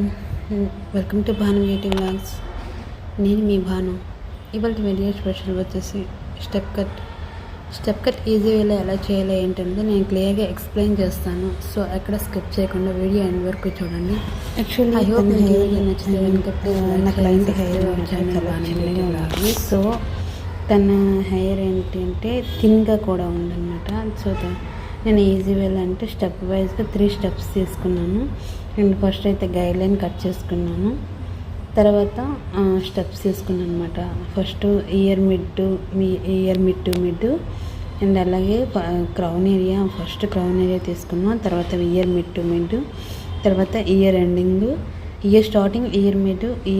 Everyone, welcome to Bhanu beauty vlogs. నేను మీ భాను. ఇవాళ video special వచ్చేసి స్టెప్ కట్ ఈజీ వేలో ఎలా చేయాలో ఏంటంటే నేను క్లియర్గా ఎక్స్ప్లెయిన్ చేస్తాను. సో ఎక్కడ స్కిప్ చేయకుండా వీడియో ఎండ్ వరకు చూడండి. యాక్చువల్లీ ఐ హోప్ మీకు వీడియో నచ్చితే నా క్లయింట్ హెయిర్ ఉంది. సో తన హెయిర్ ఏంటంటే థిన్గా కూడా ఉందన్నమాట. సో నేను ఈజీ వేలో అంటే స్టెప్ వైజ్గా 3 స్టెప్స్ తీసుకున్నాను. నేను ఫస్ట్ అయితే గైడ్ లైన్ కట్ చేసుకున్నాను, తర్వాత స్టెప్స్ తీసుకున్నాను అనమాట. ఫస్ట్ ఇయర్ మిడ్ అండ్ అలాగే crown area. First crown area తీసుకున్నాం, తర్వాత ఇయర్ మిడ్, తర్వాత year ending, year starting, year mid, year